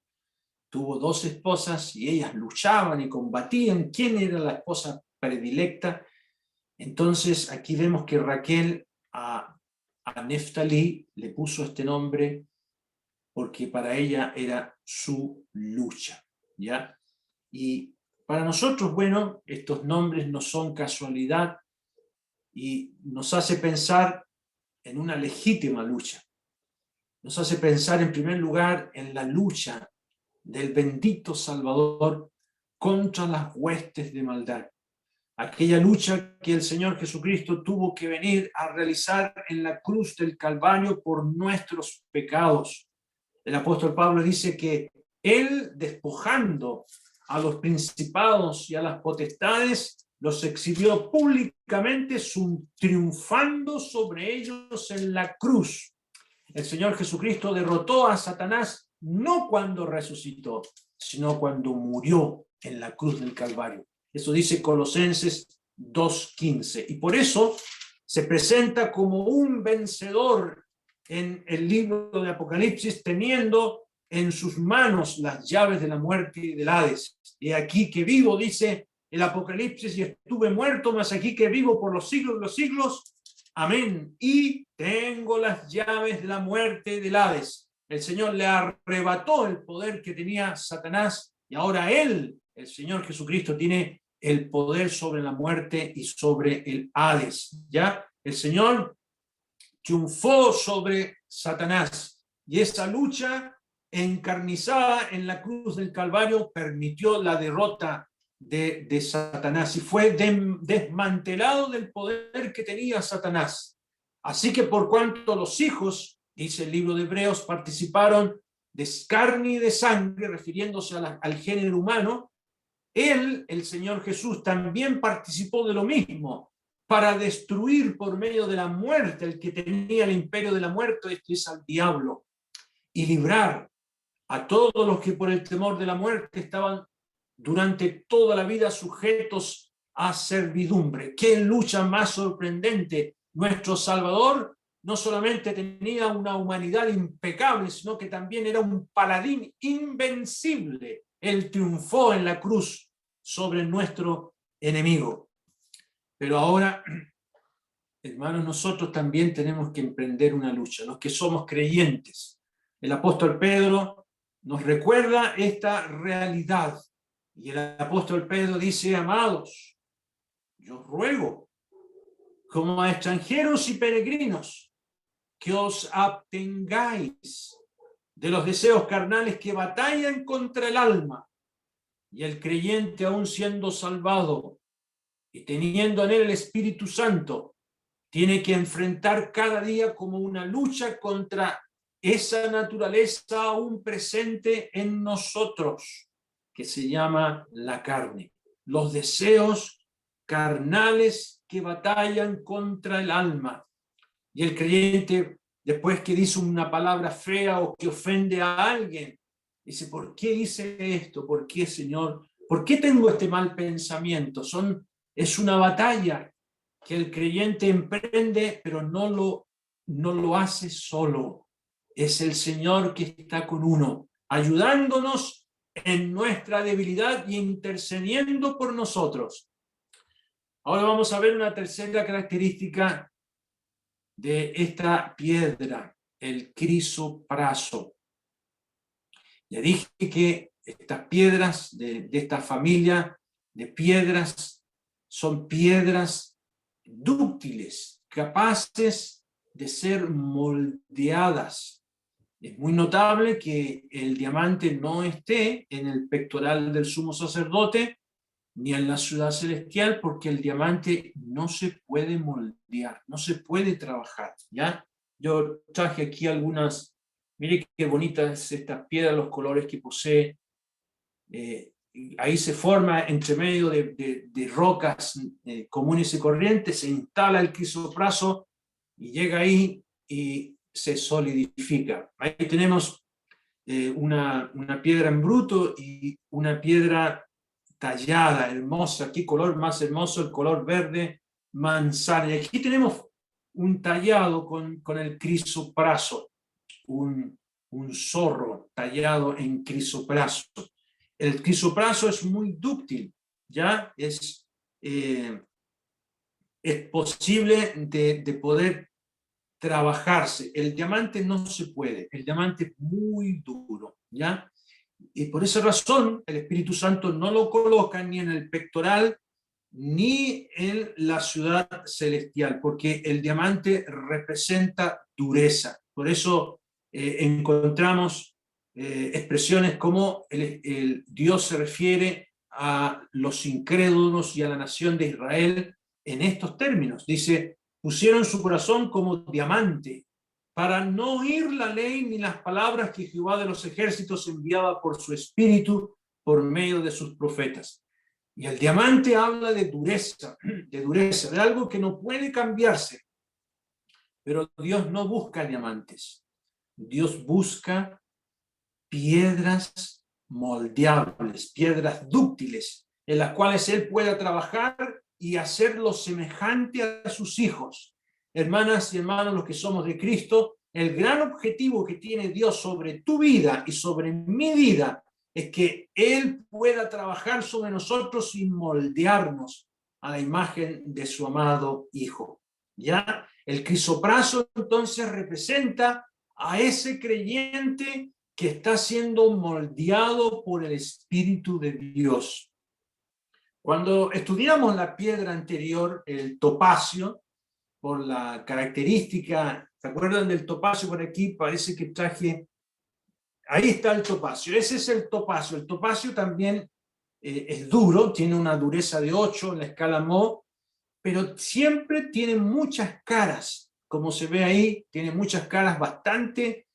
tuvo 2 esposas y ellas luchaban y combatían quién era la esposa predilecta. Entonces aquí vemos que Raquel a Neftalí le puso este nombre porque para ella era su lucha, ¿ya? Y para nosotros, bueno, estos nombres no son casualidad y nos hace pensar en una legítima lucha. Nos hace pensar en primer lugar en la lucha del bendito Salvador contra las huestes de maldad. Aquella lucha que el Señor Jesucristo tuvo que venir a realizar en la cruz del Calvario por nuestros pecados. El apóstol Pablo dice que él, despojando a los principados y a las potestades, los exhibió públicamente, triunfando sobre ellos en la cruz. El Señor Jesucristo derrotó a Satanás no cuando resucitó, sino cuando murió en la cruz del Calvario. Eso dice Colosenses 2:15. Y por eso se presenta como un vencedor en el libro de Apocalipsis, teniendo en sus manos las llaves de la muerte y del Hades. Y aquí que vivo, dice el Apocalipsis, y estuve muerto, mas aquí que vivo por los siglos de los siglos. Amén. Y tengo las llaves de la muerte y del Hades. El Señor le arrebató el poder que tenía Satanás, y ahora él, el Señor Jesucristo, tiene el poder sobre la muerte y sobre el Hades. ¿Ya? El Señor triunfó sobre Satanás, y esa lucha encarnizada en la cruz del Calvario permitió la derrota de Satanás, y fue desmantelado del poder que tenía Satanás. Así que por cuanto los hijos, dice el libro de Hebreos, participaron de carne y de sangre, refiriéndose al género humano, él, el Señor Jesús, también participó de lo mismo, para destruir por medio de la muerte el que tenía el imperio de la muerte, esto es al diablo, y librar a todos los que por el temor de la muerte estaban durante toda la vida sujetos a servidumbre. ¡Qué lucha más sorprendente! Nuestro Salvador no solamente tenía una humanidad impecable, sino que también era un paladín invencible. Él triunfó en la cruz sobre nuestro enemigo. Pero ahora, hermanos, nosotros también tenemos que emprender una lucha, los que somos creyentes. El apóstol Pedro nos recuerda esta realidad. Y el apóstol Pedro dice: amados, yo os ruego, como a extranjeros y peregrinos, que os abstengáis de los deseos carnales que batallan contra el alma. Y el creyente, aun siendo salvado y teniendo en él el Espíritu Santo, tiene que enfrentar cada día como una lucha contra esa naturaleza aún presente en nosotros, que se llama la carne. Los deseos carnales que batallan contra el alma. Y el creyente, después que dice una palabra fea o que ofende a alguien, dice: ¿por qué hice esto? ¿Por qué, Señor? ¿Por qué tengo este mal pensamiento? Es una batalla que el creyente emprende, pero no lo hace solo. Es el Señor que está con uno, ayudándonos en nuestra debilidad y intercediendo por nosotros. Ahora vamos a ver una tercera característica de esta piedra, el crisopraso. Ya dije que estas piedras de esta familia de piedras son piedras dúctiles, capaces de ser moldeadas. Es muy notable que el diamante no esté en el pectoral del sumo sacerdote ni en la ciudad celestial, porque el diamante no se puede moldear, no se puede trabajar, ¿ya? Yo traje aquí algunas, mire qué bonitas estas piedras, los colores que posee. Ahí se forma entre medio de rocas comunes y corrientes, se instala el crisopraso y llega ahí y se solidifica. Ahí tenemos una piedra en bruto y una piedra tallada, hermosa. Qué color más hermoso, el color verde manzana. Y aquí tenemos un tallado con el crisopraso, un zorro tallado en crisopraso. El crisopraso es muy dúctil, ¿ya? Es posible de poder trabajarse. El diamante no se puede, el diamante es muy duro, ¿ya? Y por esa razón el Espíritu Santo no lo coloca ni en el pectoral ni en la ciudad celestial, porque el diamante representa dureza. Por eso encontramos expresiones como el Dios se refiere a los incrédulos y a la nación de Israel en estos términos. Dice: pusieron su corazón como diamante, para no oír la ley ni las palabras que Jehová de los ejércitos enviaba por su espíritu por medio de sus profetas. Y el diamante habla de dureza, de algo que no puede cambiarse. Pero Dios no busca diamantes. Dios busca piedras moldeables, piedras dúctiles, en las cuales Él pueda trabajar y hacerlo semejante a sus hijos. Hermanas y hermanos, los que somos de Cristo, el gran objetivo que tiene Dios sobre tu vida y sobre mi vida es que Él pueda trabajar sobre nosotros y moldearnos a la imagen de su amado Hijo. ¿Ya? El crisopraso entonces representa a ese creyente que está siendo moldeado por el Espíritu de Dios. Cuando estudiamos la piedra anterior, el topacio, por la característica, ¿se acuerdan del topacio por aquí? Parece que traje, ahí está el topacio, ese es el topacio también es duro, tiene una dureza de 8 en la escala Mohs, pero siempre tiene muchas caras, como se ve ahí, tiene muchas caras bastante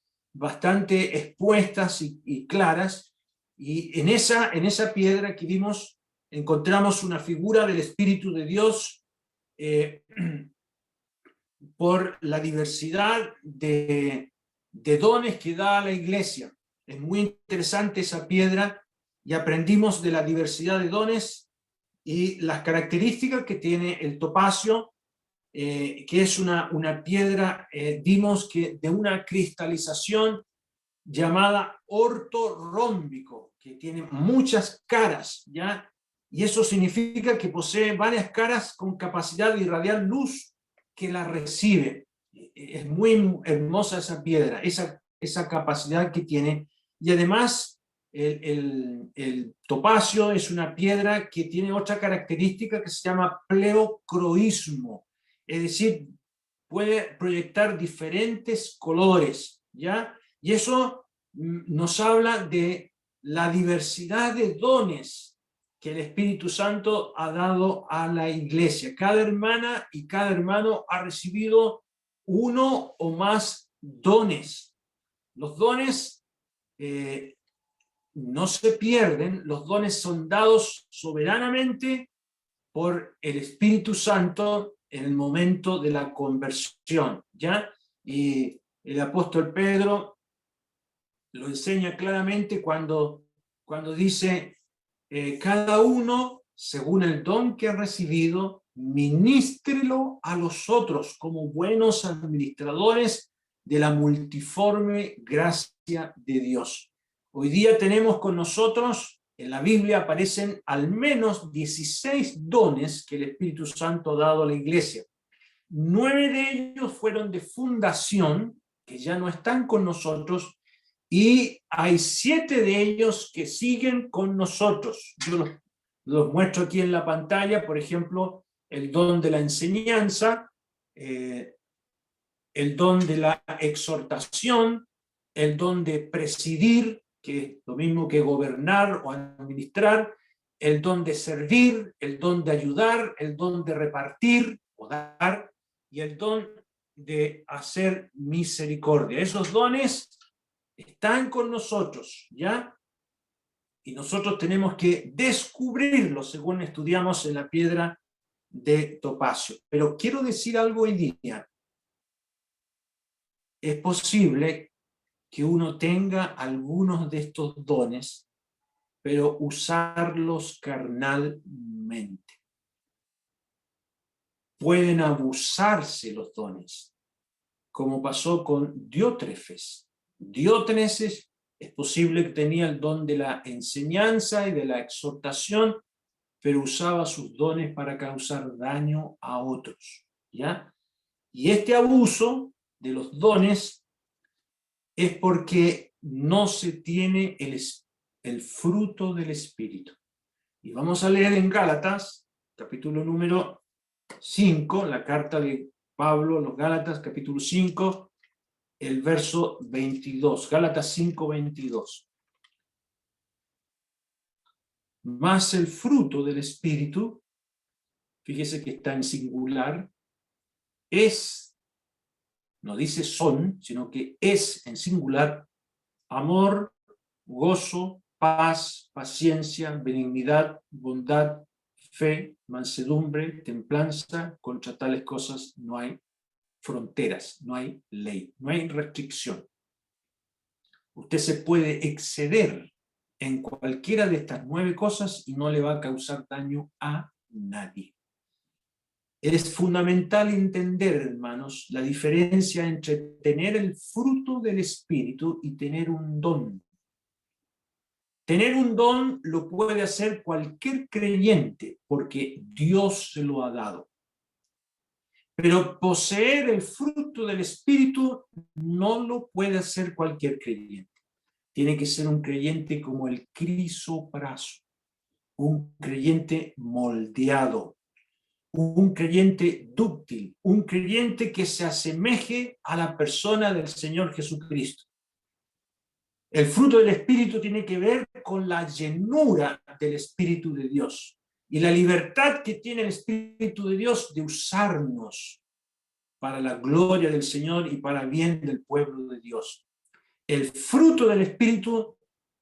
expuestas y claras, y en esa piedra que vimos encontramos una figura del Espíritu de Dios por la diversidad de dones que da a la iglesia. Es muy interesante esa piedra y aprendimos de la diversidad de dones y las características que tiene el topacio, que es una piedra, vimos que de una cristalización llamada ortorrómbico, que tiene muchas caras, ¿ya? Y eso significa que posee varias caras con capacidad de irradiar luz que la recibe. Es muy hermosa esa piedra, esa capacidad que tiene. Y además, el topacio es una piedra que tiene otra característica que se llama pleocroismo, es decir, puede proyectar diferentes colores, ¿ya? Y eso nos habla de la diversidad de dones que el Espíritu Santo ha dado a la iglesia. Cada hermana y cada hermano ha recibido uno o más dones. Los dones no se pierden, los dones son dados soberanamente por el Espíritu Santo en el momento de la conversión, ¿ya? Y el apóstol Pedro lo enseña claramente cuando dice, cada uno, según el don que ha recibido, ministrelo a los otros como buenos administradores de la multiforme gracia de Dios. Hoy día tenemos con nosotros, en la Biblia aparecen al menos 16 dones que el Espíritu Santo ha dado a la iglesia. 9 de ellos fueron de fundación, que ya no están con nosotros, y hay 7 de ellos que siguen con nosotros. Yo los muestro aquí en la pantalla, por ejemplo, el don de la enseñanza, el don de la exhortación, el don de presidir, que es lo mismo que gobernar o administrar, el don de servir, el don de ayudar, el don de repartir o dar, y el don de hacer misericordia. Esos dones están con nosotros, ¿ya? Y nosotros tenemos que descubrirlos según estudiamos en la piedra de topacio. Pero quiero decir algo hoy día. Es posible que uno tenga algunos de estos dones, pero usarlos carnalmente. Pueden abusarse los dones, como pasó con Diótrefes. Diótrefes es posible que tenía el don de la enseñanza y de la exhortación, pero usaba sus dones para causar daño a otros, ¿ya? Y este abuso de los dones es porque no se tiene el fruto del Espíritu. Y vamos a leer en Gálatas, capítulo número 5, la carta de Pablo a los Gálatas, capítulo 5, el verso 22, Gálatas 5, 22. Mas el fruto del Espíritu, fíjese que está en singular, es, no dice son, sino que es en singular, amor, gozo, paz, paciencia, benignidad, bondad, fe, mansedumbre, templanza. Contra tales cosas no hay fronteras, no hay ley, no hay restricción. Usted se puede exceder en cualquiera de estas 9 cosas y no le va a causar daño a nadie. Es fundamental entender, hermanos, la diferencia entre tener el fruto del Espíritu y tener un don. Tener un don lo puede hacer cualquier creyente porque Dios se lo ha dado. Pero poseer el fruto del Espíritu no lo puede hacer cualquier creyente. Tiene que ser un creyente como el crisopraso, un creyente moldeado, un creyente dúctil, un creyente que se asemeje a la persona del Señor Jesucristo. El fruto del Espíritu tiene que ver con la llenura del Espíritu de Dios y la libertad que tiene el Espíritu de Dios de usarnos para la gloria del Señor y para bien del pueblo de Dios. El fruto del Espíritu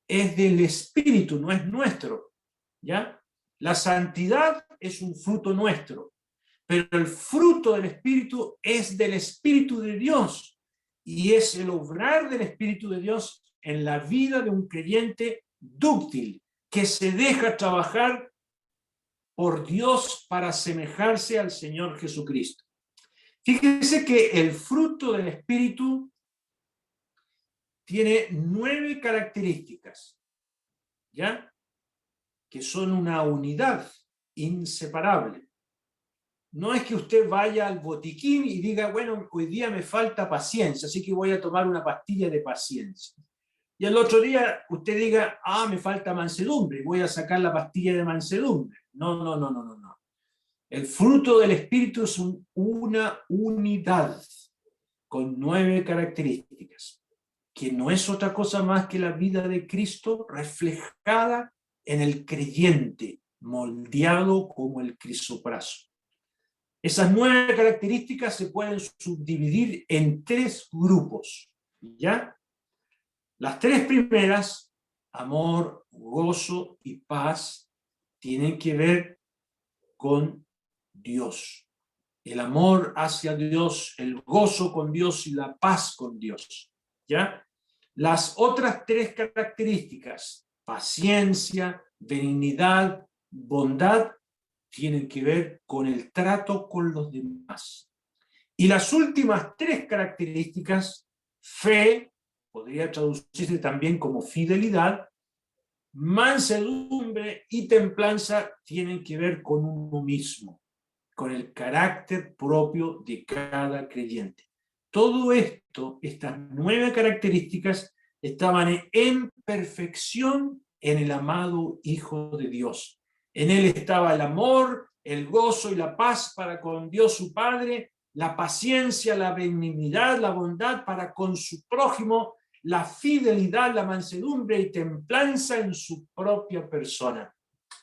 es del Espíritu, no es nuestro, ¿ya? La santidad es un fruto nuestro, pero el fruto del Espíritu es del Espíritu de Dios y es el obrar del Espíritu de Dios en la vida de un creyente dúctil, que se deja trabajar por Dios para asemejarse al Señor Jesucristo. Fíjense que el fruto del Espíritu tiene 9 características, ¿ya? Que son una unidad inseparable. No es que usted vaya al botiquín y diga, bueno, hoy día me falta paciencia, así que voy a tomar una pastilla de paciencia. Y el otro día usted diga, me falta mansedumbre, voy a sacar la pastilla de mansedumbre. No. El fruto del Espíritu es una unidad con 9 características, que no es otra cosa más que la vida de Cristo reflejada en el creyente, moldeado como el crisopraso. Esas 9 características se pueden subdividir en 3 grupos, ¿ya? Las 3 primeras, amor, gozo y paz, tienen que ver con Dios. El amor hacia Dios, el gozo con Dios y la paz con Dios, ¿ya? Las otras 3 características, paciencia, benignidad, bondad, tienen que ver con el trato con los demás. Y las últimas 3 características, fe, podría traducirse también como fidelidad, mansedumbre y templanza, tienen que ver con uno mismo, con el carácter propio de cada creyente. Todo esto, estas 9 características, estaban en perfección en el amado Hijo de Dios. En él estaba el amor, el gozo y la paz para con Dios su Padre, la paciencia, la benignidad, la bondad para con su prójimo, la fidelidad, la mansedumbre y templanza en su propia persona.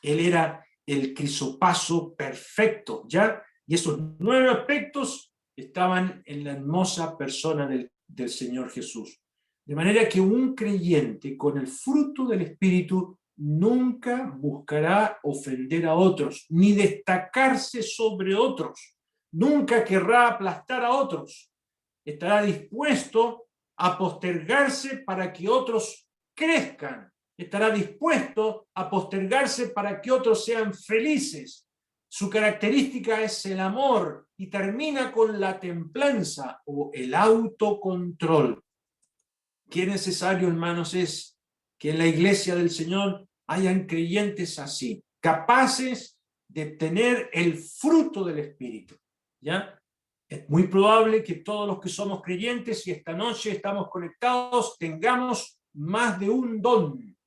Él era el crisopaso perfecto, ¿ya? Y esos 9 aspectos estaban en la hermosa persona del Señor Jesús. De manera que un creyente con el fruto del Espíritu nunca buscará ofender a otros, ni destacarse sobre otros. Nunca querrá aplastar a otros. Estará dispuesto a postergarse para que otros crezcan. Estará dispuesto a postergarse para que otros sean felices. Su característica es el amor y termina con la templanza o el autocontrol. Qué necesario, hermanos, es que en la iglesia del Señor hayan creyentes así, capaces de tener el fruto del Espíritu, ¿ya? Es muy probable que todos los que somos creyentes y esta noche estamos conectados tengamos más de un don,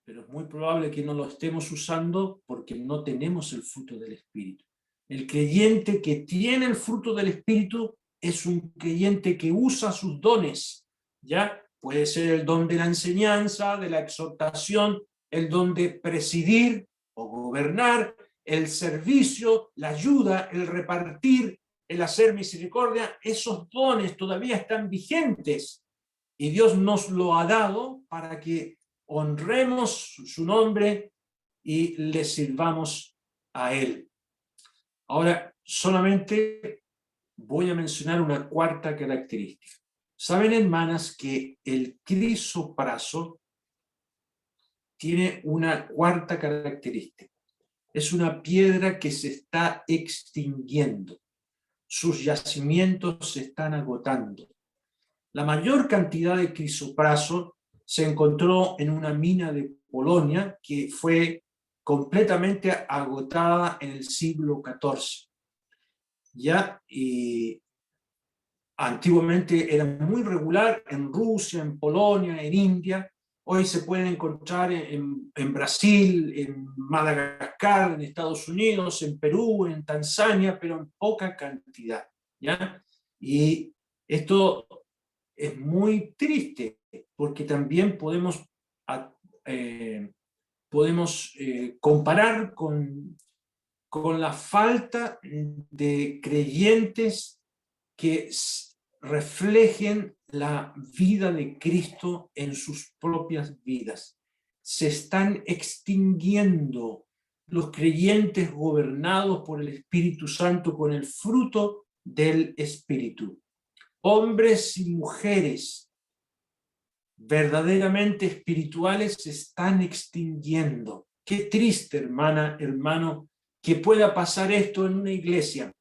pero es muy probable que no lo estemos usando porque no tenemos el fruto del Espíritu. El creyente que tiene el fruto del Espíritu es un creyente que usa sus dones, ¿ya? Puede ser el don de la enseñanza, de la exhortación, el don de presidir o gobernar, el servicio, la ayuda, el repartir, el hacer misericordia. Esos dones todavía están vigentes y Dios nos lo ha dado para que honremos su nombre y le sirvamos a Él. Ahora, solamente voy a mencionar una cuarta característica. Saben, hermanas, que el crisopraso tiene una cuarta característica. Es una piedra que se está extinguiendo. Sus yacimientos se están agotando. La mayor cantidad de crisopraso se encontró en una mina de Polonia que fue completamente agotada en el siglo XIV. Ya, y antiguamente era muy regular en Rusia, en Polonia, en India. Hoy se puede encontrar en Brasil, en Madagascar, en Estados Unidos, en Perú, en Tanzania, pero en poca cantidad, ¿ya? Y esto es muy triste, porque también podemos comparar con la falta de creyentes que reflejen la vida de Cristo en sus propias vidas. Se están extinguiendo los creyentes gobernados por el Espíritu Santo con el fruto del Espíritu. Hombres y mujeres verdaderamente espirituales se están extinguiendo. Qué triste, hermana, hermano, que pueda pasar esto en una iglesia.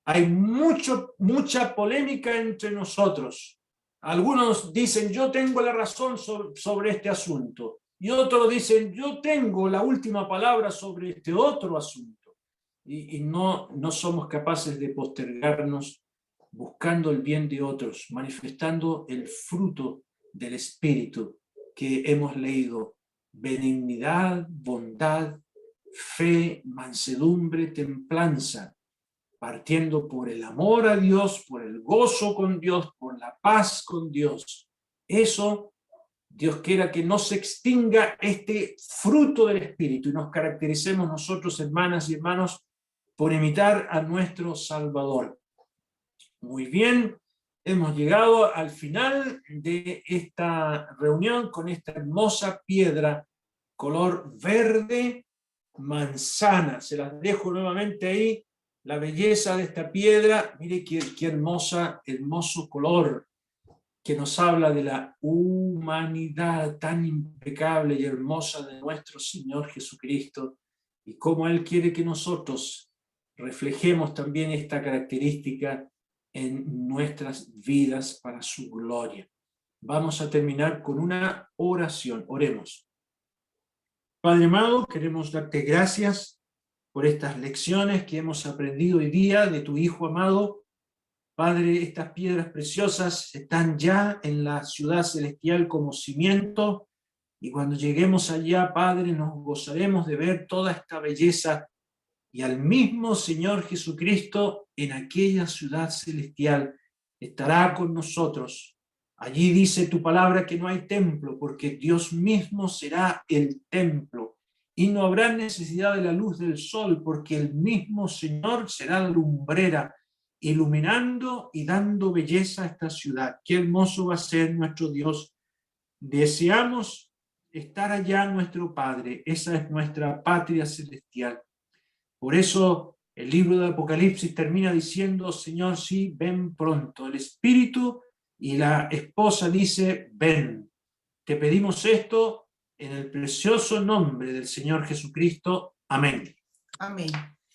Hay mucha polémica entre nosotros. Algunos dicen, yo tengo la razón sobre este asunto. Y otros dicen, yo tengo la última palabra sobre este otro asunto. Y no somos capaces de postergarnos buscando el bien de otros, manifestando el fruto del Espíritu que hemos leído: benignidad, bondad, fe, mansedumbre, templanza, partiendo por el amor a Dios, por el gozo con Dios, por la paz con Dios. Eso, Dios quiera que no se extinga este fruto del Espíritu y nos caractericemos nosotros, hermanas y hermanos, por imitar a nuestro Salvador. Muy bien, hemos llegado al final de esta reunión con esta hermosa piedra color verde manzana. Se las dejo nuevamente ahí, la belleza de esta piedra. Mire qué hermoso color que nos habla de la humanidad tan impecable y hermosa de nuestro Señor Jesucristo, y cómo Él quiere que nosotros reflejemos también esta característica en nuestras vidas para su gloria. Vamos a terminar con una oración. Oremos. Padre amado, queremos darte gracias por estas lecciones que hemos aprendido hoy día de tu Hijo amado. Padre, estas piedras preciosas están ya en la ciudad celestial como cimiento, y cuando lleguemos allá, Padre, nos gozaremos de ver toda esta belleza y al mismo Señor Jesucristo en aquella ciudad celestial estará con nosotros. Allí dice tu palabra que no hay templo, porque Dios mismo será el templo, y no habrá necesidad de la luz del sol, porque el mismo Señor será la lumbrera, iluminando y dando belleza a esta ciudad. Qué hermoso va a ser nuestro Dios. Deseamos estar allá, nuestro Padre. Esa es nuestra patria celestial. Por eso el libro de Apocalipsis termina diciendo: Señor, sí, ven pronto. El Espíritu y la esposa dice: ven. Te pedimos esto en el precioso nombre del Señor Jesucristo. Amén. Amén.